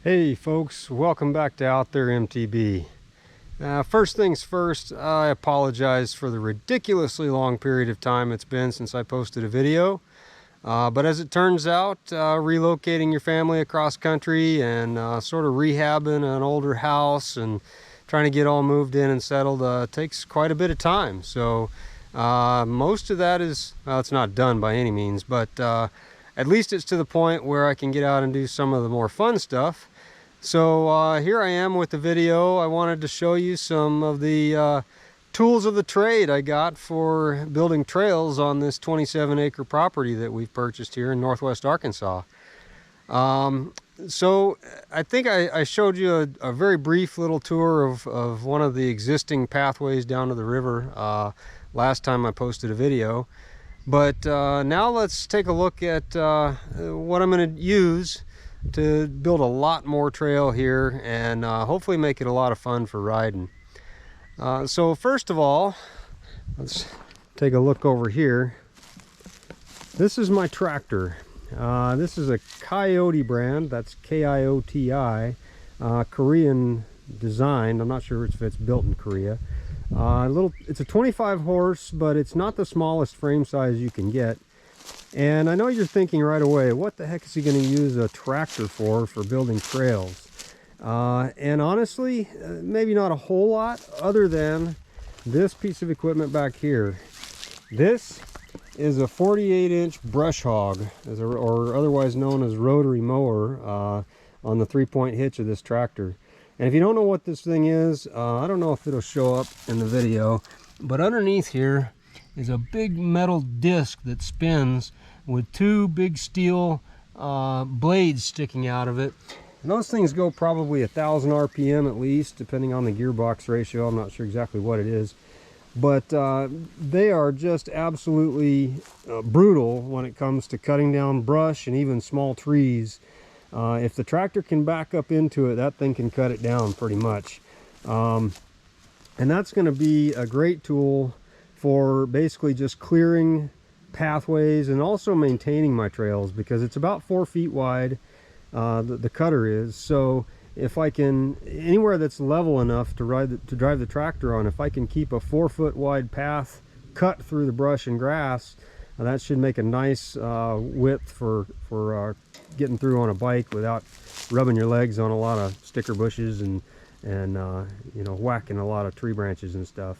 Hey folks, welcome back to Out There MTB. First things first, I apologize for the ridiculously long period of time it's been since I posted a video. But as it turns out, relocating your family across country and sort of rehabbing an older house and trying to get all moved in and settled takes quite a bit of time. So most of that is, well, it's not done by any means, but at least it's to the point where I can get out and do some of the more fun stuff. So here I am with the video. I wanted to show you some of the tools of the trade I got for building trails on this 27-acre property that we've purchased here in northwest Arkansas. So I think I showed you a very brief little tour of one of the existing pathways down to the river last time I posted a video. But now let's take a look at what I'm going to use to build a lot more trail here and hopefully make it a lot of fun for riding. So first of all, let's take a look over here. This is my tractor. This is a Kioti brand. That's K-I-O-T-I, Korean designed. I'm not sure if it's built in Korea. It's a 25 horse, but it's not the smallest frame size you can get. And I know you're thinking right away, what the heck is he going to use a tractor for building trails? And honestly, maybe not a whole lot other than this piece of equipment back here. This is a 48-inch brush hog, or otherwise known as rotary mower, on the 3-point hitch of this tractor. And if you don't know what this thing is, I don't know if it'll show up in the video, but underneath here is a big metal disc that spins with two big steel blades sticking out of it. And those things go probably 1,000 RPM at least, depending on the gearbox ratio. I'm not sure exactly what it is. But they are just absolutely brutal when it comes to cutting down brush and even small trees. If the tractor can back up into it, that thing can cut it down pretty much. And that's going to be a great tool for basically just clearing pathways and also maintaining my trails, because it's about 4 feet wide, the cutter is. So if I can, anywhere that's level enough to drive the tractor on, if I can keep a 4-foot wide path cut through the brush and grass, that should make a nice width for getting through on a bike without rubbing your legs on a lot of sticker bushes and you know, whacking a lot of tree branches and stuff.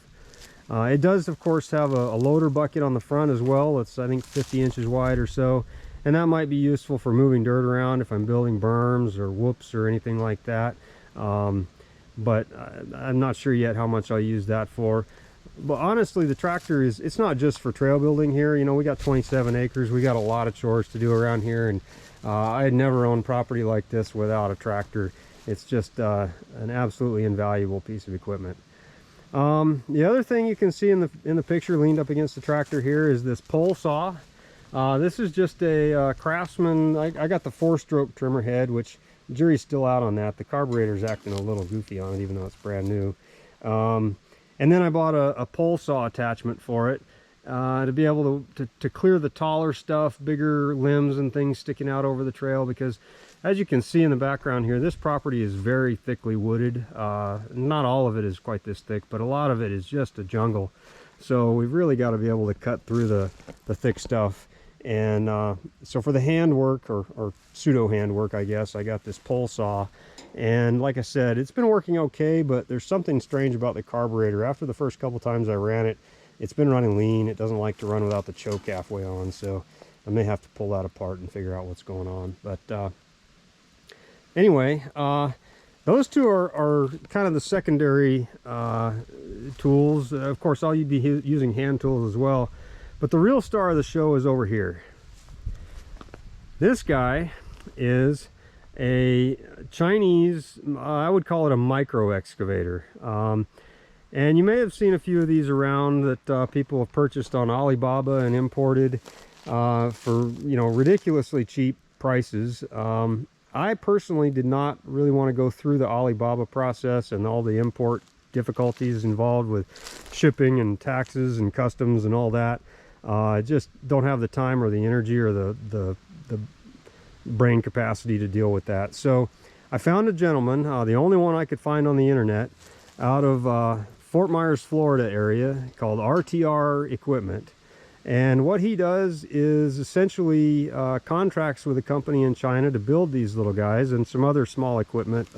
It does, of course, have a loader bucket on the front as well. It's, I think, 50 inches wide or so, and that might be useful for moving dirt around if I'm building berms or whoops or anything like that. But I'm not sure yet how much I'll use that for. But honestly, the tractor it's not just for trail building here. You know, we got 27 acres. We got a lot of chores to do around here, and I had never owned property like this without a tractor. It's just an absolutely invaluable piece of equipment. The other thing you can see in the picture leaned up against the tractor here is this pole saw. This is just a Craftsman. I got the 4-stroke trimmer head, which the jury's still out on that. The carburetor's acting a little goofy on it, even though it's brand new. And then I bought a pole saw attachment for it to be able to clear the taller stuff, bigger limbs and things sticking out over the trail, because as you can see in the background here, this property is very thickly wooded. Not all of it is quite this thick, but a lot of it is just a jungle. So we've really got to be able to cut through the thick stuff. And so for the handwork, or pseudo handwork, I guess, I got this pole saw. And like I said, it's been working okay, but there's something strange about the carburetor. After the first couple times I ran it, it's been running lean. It doesn't like to run without the choke halfway on, so I may have to pull that apart and figure out what's going on. But anyway, those two are kind of the secondary tools. Of course, I'll be using hand tools as well. But the real star of the show is over here. This guy is a Chinese, I would call it a micro excavator. And you may have seen a few of these around that people have purchased on Alibaba and imported for, you know, ridiculously cheap prices. I personally did not really want to go through the Alibaba process and all the import difficulties involved with shipping and taxes and customs and all that. I just don't have the time or the energy or the brain capacity to deal with that. So I found a gentleman, the only one I could find on the internet, out of Fort Myers, Florida area, called RTR Equipment. And what he does is essentially contracts with a company in China to build these little guys and some other small equipment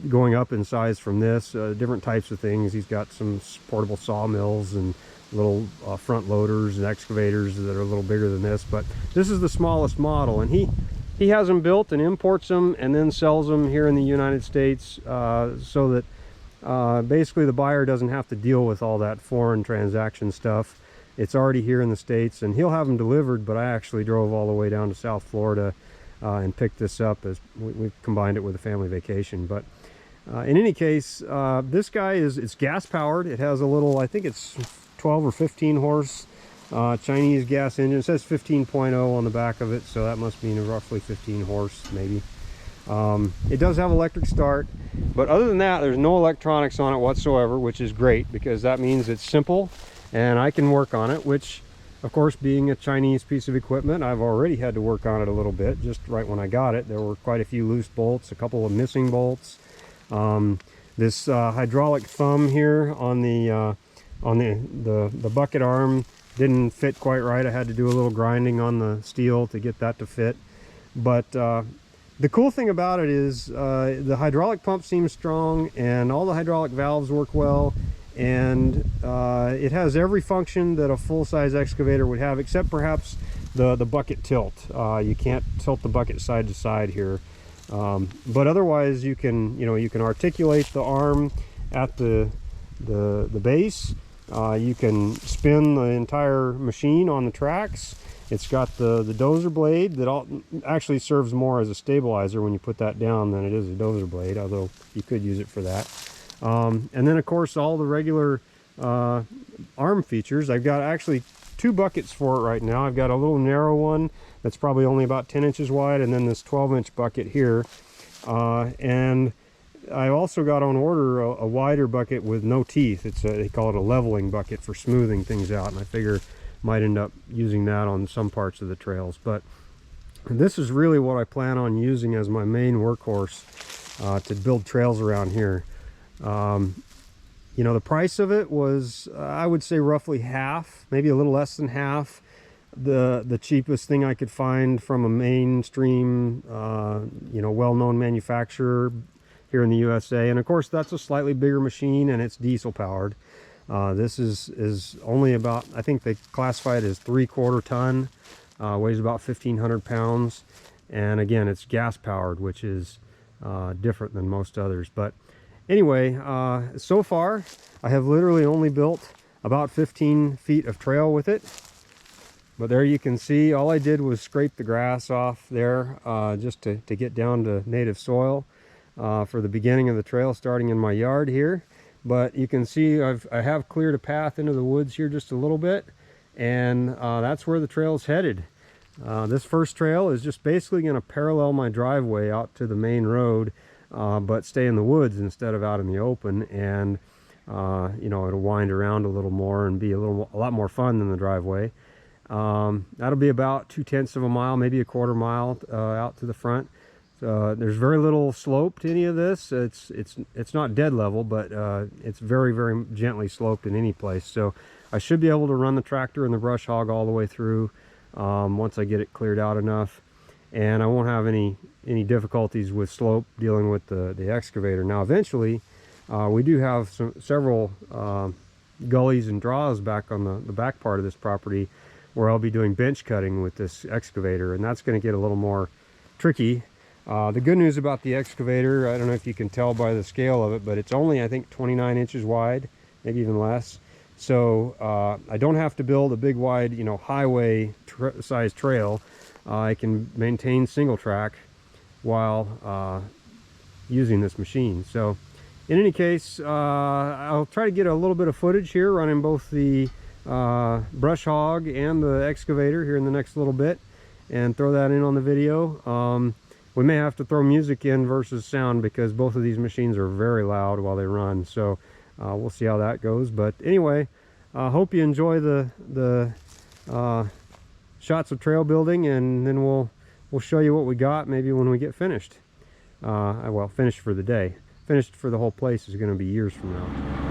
going up in size from this, different types of things. He's got some portable sawmills and little front loaders and excavators that are a little bigger than this, but this is the smallest model, and he has them built and imports them and then sells them here in the United States, so that basically the buyer doesn't have to deal with all that foreign transaction stuff. It's already here in the States, and he'll have them delivered, but I actually drove all the way down to South Florida and picked this up, as we combined it with a family vacation. But in any case, this guy it's gas powered. It has a little, I think it's 12 or 15 horse Chinese gas engine. It says 15.0 on the back of it, so that must mean roughly 15 horse maybe. It does have electric start, but other than that, there's no electronics on it whatsoever, which is great because that means it's simple and I can work on it, which of course, being a Chinese piece of equipment, I've already had to work on it a little bit. Just right when I got it, there were quite a few loose bolts, a couple of missing bolts. This hydraulic thumb here on the bucket arm didn't fit quite right. I had to do a little grinding on the steel to get that to fit. But the cool thing about it is the hydraulic pump seems strong and all the hydraulic valves work well, and it has every function that a full-size excavator would have, except perhaps the bucket tilt. You can't tilt the bucket side to side here, but otherwise you can articulate the arm at the base. You can spin the entire machine on the tracks. It's got the dozer blade that actually serves more as a stabilizer when you put that down than it is a dozer blade, although you could use it for that. And then of course all the regular arm features. I've got actually two buckets for it right now. I've got a little narrow one that's probably only about 10 inches wide, and then this 12-inch bucket here. And I also got on order a wider bucket with no teeth. They call it a leveling bucket for smoothing things out, and I figure might end up using that on some parts of the trails. But this is really what I plan on using as my main workhorse to build trails around here. The price of it was, I would say, roughly half, maybe a little less than half the cheapest thing I could find from a mainstream well-known manufacturer here in the USA. And of course that's a slightly bigger machine and it's diesel powered. This is only about, I think they classify it as 3/4 ton, weighs about 1,500 pounds, and again it's gas powered, which is different than most others. But anyway, so far I have literally only built about 15 feet of trail with it. But there you can see, all I did was scrape the grass off there just to get down to native soil for the beginning of the trail, starting in my yard here. But you can see I have cleared a path into the woods here just a little bit, and that's where the trail's headed. This first trail is just basically going to parallel my driveway out to the main road, but stay in the woods instead of out in the open, and it'll wind around a little more and be a lot more fun than the driveway. That'll be about 2/10 of a mile, maybe a 1/4 mile out to the front. There's very little slope to any of this. It's not dead level, but it's very, very gently sloped in any place. So I should be able to run the tractor and the brush hog all the way through once I get it cleared out enough, and I won't have any difficulties with slope dealing with the excavator. Now eventually we do have several gullies and draws back on the back part of this property where I'll be doing bench cutting with this excavator, and that's going to get a little more tricky. The good news about the excavator, I don't know if you can tell by the scale of it, but it's only, I think, 29 inches wide, maybe even less. So I don't have to build a big wide, highway size trail. I can maintain single track while using this machine. So in any case, I'll try to get a little bit of footage here running both the brush hog and the excavator here in the next little bit, and throw that in on the video. We may have to throw music in versus sound because both of these machines are very loud while they run, so we'll see how that goes. But anyway, I hope you enjoy the shots of trail building, and then we'll show you what we got maybe when we get finished. well, finished for the day. Finished for the whole place is going to be years from now.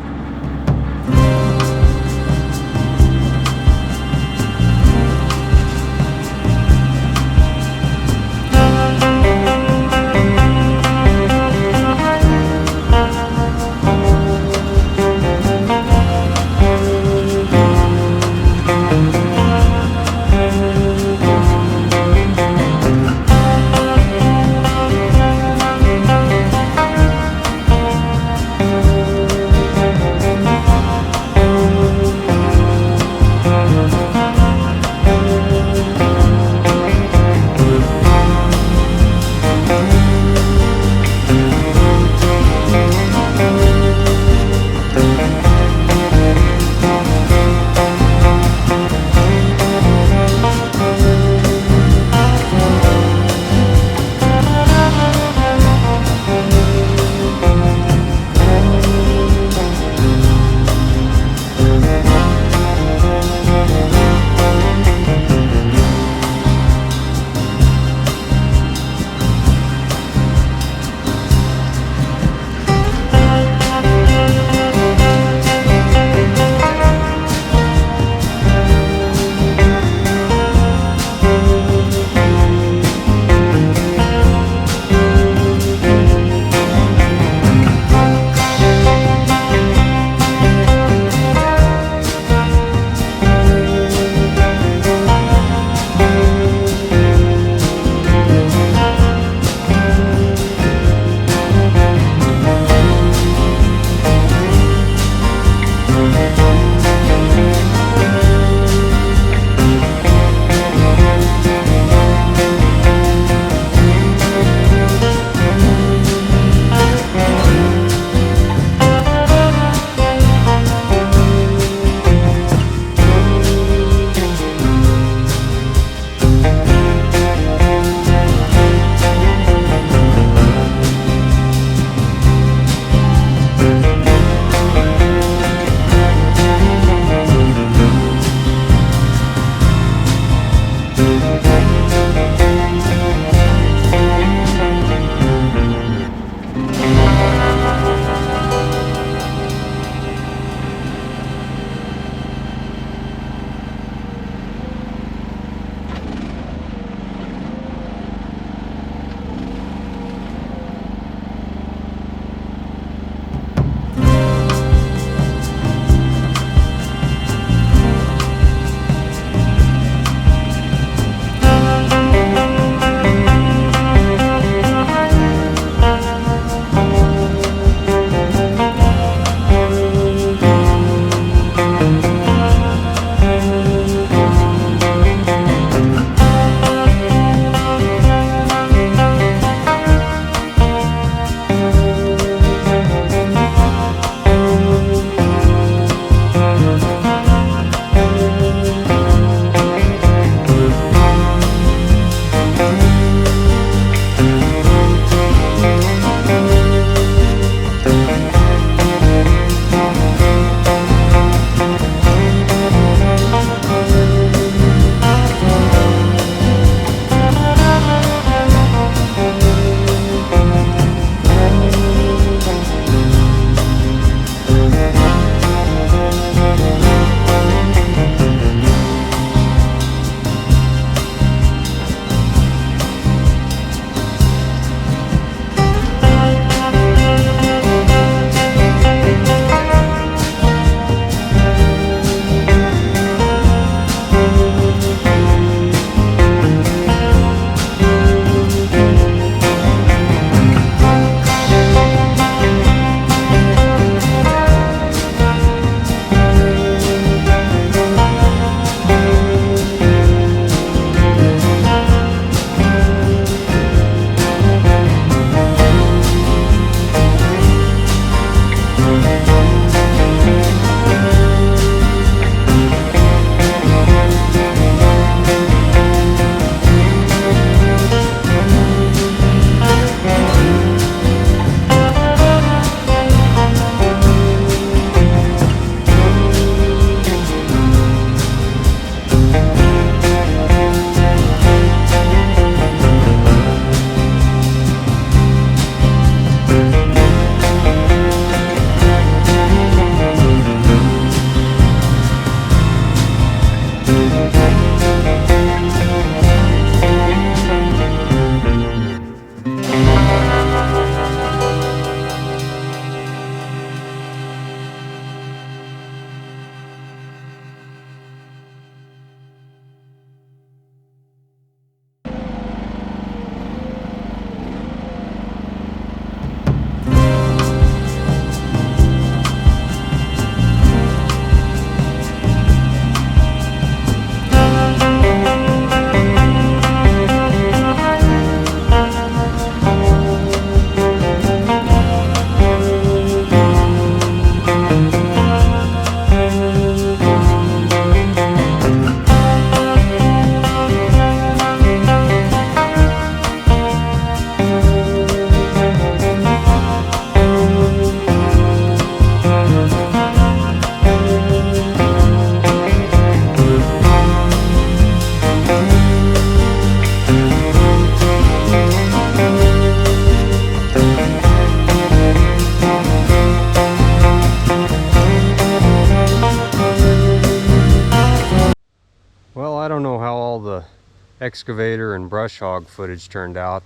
excavator and brush hog footage turned out.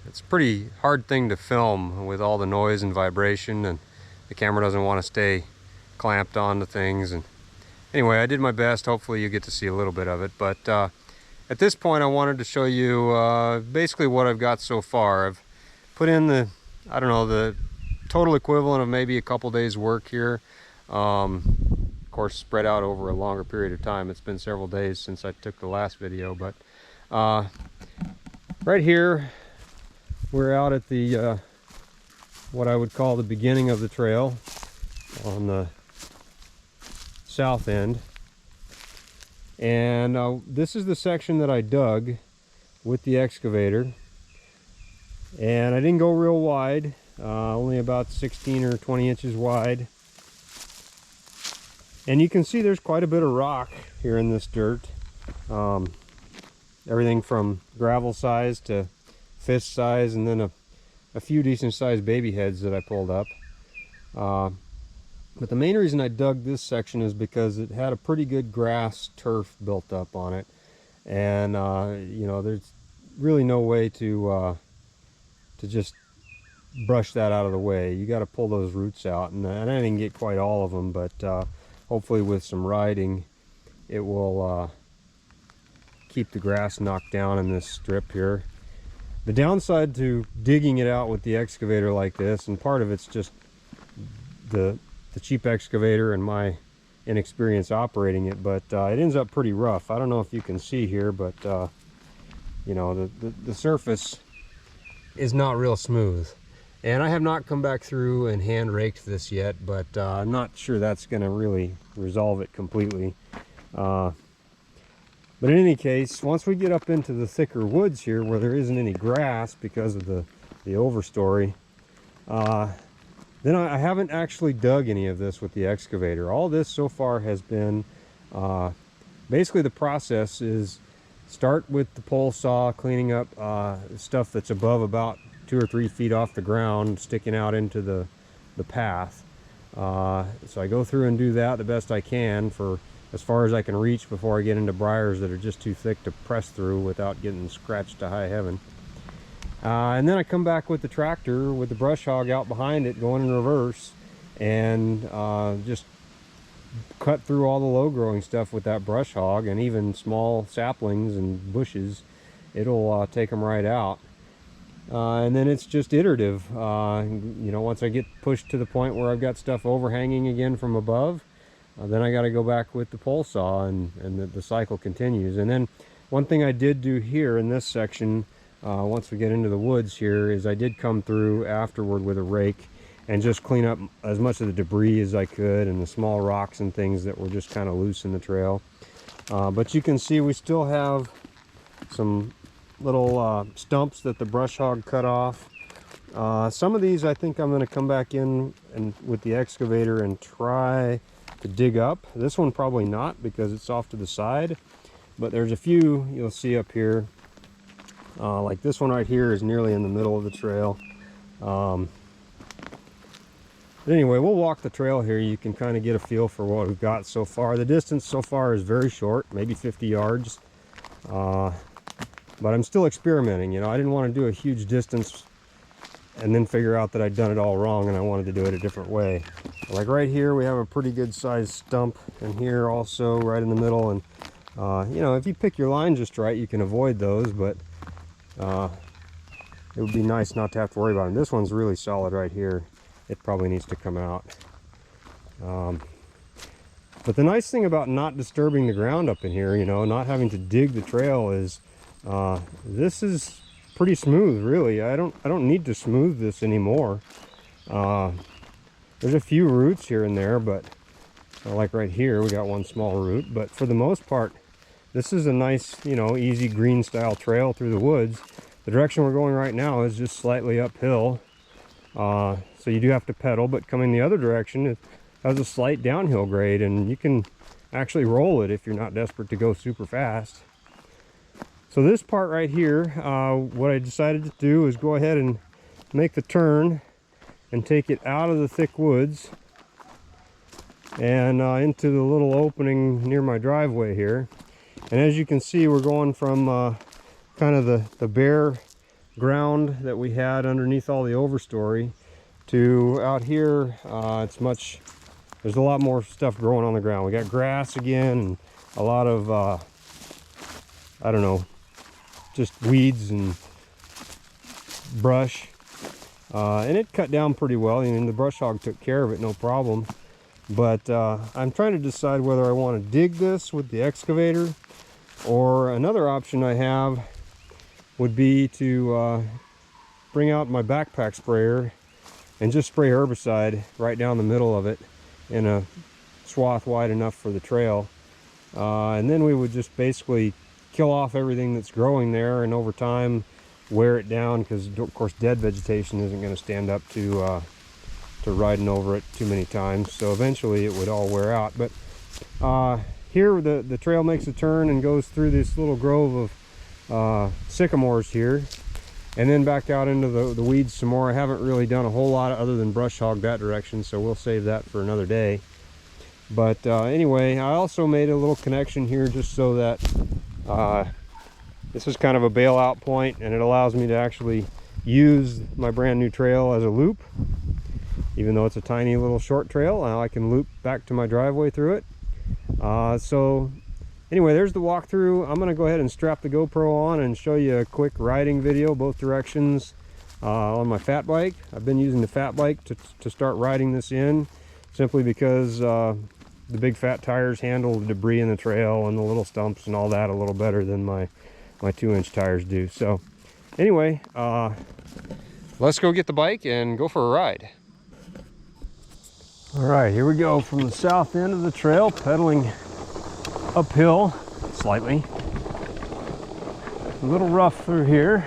It's a pretty hard thing to film with all the noise and vibration, and the camera doesn't want to stay clamped onto things. And anyway, I did my best. Hopefully you get to see a little bit of it. But at this point I wanted to show you basically what I've got so far. I've put in the, I don't know, the total equivalent of maybe a couple days work here. Of course, spread out over a longer period of time. It's been several days since I took the last video, but right here we're out at the what I would call the beginning of the trail on the south end, and this is the section that I dug with the excavator, and I didn't go real wide, only about 16 or 20 inches wide. And you can see there's quite a bit of rock here in this dirt. Everything from gravel size to fist size, and then a few decent sized baby heads that I pulled up. But the main reason I dug this section is because it had a pretty good grass turf built up on it. And you know, there's really no way to just brush that out of the way. You got to pull those roots out, and I didn't get quite all of them, but hopefully with some riding it will keep the grass knocked down in this strip here. The downside to digging it out with the excavator like this, and part of it's just the cheap excavator and my inexperience operating it, but it ends up pretty rough. I don't know if you can see here, but you know, the surface is not real smooth. And I have not come back through and hand raked this yet, but I'm not sure that's going to really resolve it completely. But in any case, once we get up into the thicker woods here where there isn't any grass because of the overstory, then I haven't actually dug any of this with the excavator. All this so far has been, basically the process is start with the pole saw, cleaning up stuff that's above about 2 or 3 feet off the ground, sticking out into the path. So I go through and do that the best I can for as far as I can reach before I get into briars that are just too thick to press through without getting scratched to high heaven. And then I come back with the tractor with the brush hog out behind it going in reverse, and just cut through all the low growing stuff with that brush hog, and even small saplings and bushes. It'll take them right out. And then it's just iterative. You know, once I get pushed to the point where I've got stuff overhanging again from above, then I got to go back with the pole saw, and the cycle continues. And then one thing I did do here in this section, once we get into the woods here, is I did come through afterward with a rake and just clean up as much of the debris as I could, and the small rocks and things that were just kind of loose in the trail. But you can see we still have some little stumps that the brush hog cut off. Some of these I think I'm going to come back in and with the excavator and try to dig up. This one probably not, because it's off to the side, but there's a few you'll see up here. Like this one right here is nearly in the middle of the trail. But anyway, we'll walk the trail here. You can kind of get a feel for what we've got so far. The distance so far is very short, maybe 50 yards. But I'm still experimenting. You know, I didn't want to do a huge distance and then figure out that I'd done it all wrong, and I wanted to do it a different way. Like right here we have a pretty good sized stump, and here also right in the middle, and you know, if you pick your line just right you can avoid those, but it would be nice not to have to worry about them. This one's really solid right here. It probably needs to come out. But the nice thing about not disturbing the ground up in here, you know, not having to dig the trail, is this is pretty smooth, really. I don't need to smooth this anymore. There's a few roots here and there, but like right here we got one small root, but for the most part this is a nice, you know, easy green style trail through the woods. The direction we're going right now is just slightly uphill, so you do have to pedal, but coming the other direction it has a slight downhill grade, and you can actually roll it if you're not desperate to go super fast. So this part right here, what I decided to do is go ahead and make the turn and take it out of the thick woods and into the little opening near my driveway here. And as you can see, we're going from kind of the bare ground that we had underneath all the overstory to out here. There's a lot more stuff growing on the ground. We got grass again and a lot of I don't know, just weeds and brush, and it cut down pretty well. I mean, the brush hog took care of it, no problem. But I'm trying to decide whether I want to dig this with the excavator, or another option I have would be to bring out my backpack sprayer and just spray herbicide right down the middle of it in a swath wide enough for the trail. And then we would just basically kill off everything that's growing there, and over time wear it down, because of course dead vegetation isn't going to stand up to riding over it too many times. So eventually it would all wear out. But here the trail makes a turn and goes through this little grove of sycamores here, and then back out into the weeds some more. I haven't really done a whole lot other than brush hog that direction, so we'll save that for another day. But anyway, I also made a little connection here just so that this is kind of a bailout point, and it allows me to actually use my brand new trail as a loop. Even though it's a tiny little short trail, now I can loop back to my driveway through it. So anyway, there's the walkthrough. I'm going to go ahead and strap the GoPro on and show you a quick riding video both directions on my fat bike. I've been using the fat bike to start riding this in, simply because the big fat tires handle the debris in the trail and the little stumps and all that a little better than my 2-inch tires do. So anyway, let's go get the bike and go for a ride. All right, here we go from the south end of the trail, pedaling uphill slightly. A little rough through here.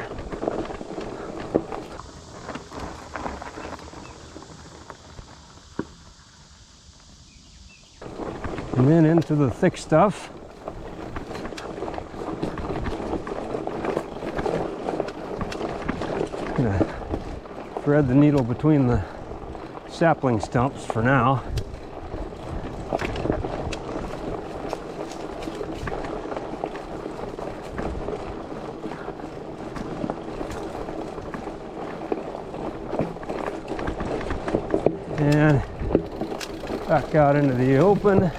And then into the thick stuff. Gonna thread the needle between the sapling stumps for now. And back out into the open,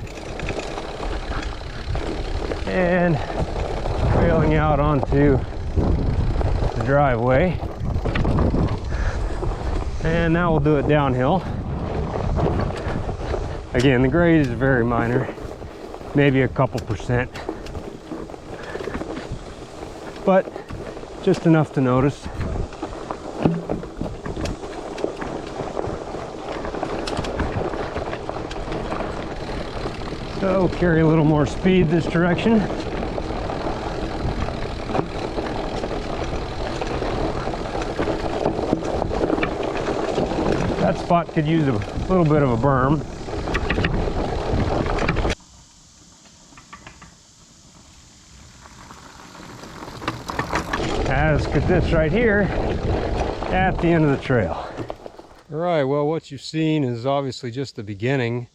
and trailing out onto the driveway. And now we'll do it downhill. Again, the grade is very minor, maybe a couple percent, but just enough to notice. So carry a little more speed this direction. That spot could use a little bit of a berm. As could this right here at the end of the trail. All right, well, what you've seen is obviously just the beginning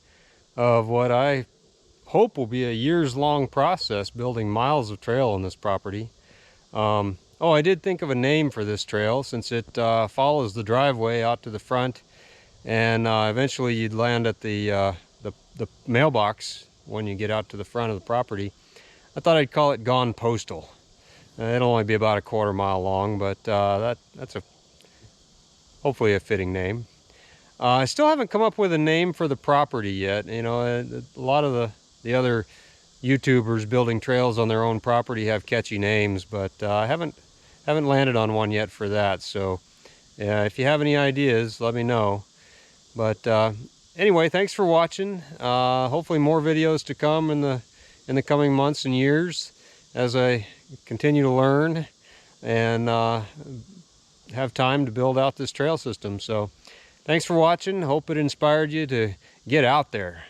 of what I hope will be a years-long process, building miles of trail on this property. Oh, I did think of a name for this trail, since it follows the driveway out to the front, and eventually you'd land at the mailbox when you get out to the front of the property. I thought I'd call it Gone Postal. It'll only be about a quarter mile long, but that's hopefully a fitting name. I still haven't come up with a name for the property yet. You know, a lot of the other YouTubers building trails on their own property have catchy names, but I haven't landed on one yet for that. So if you have any ideas, let me know. But anyway, thanks for watching. Hopefully more videos to come in the coming months and years as I continue to learn and have time to build out this trail system. So thanks for watching. Hope it inspired you to get out there.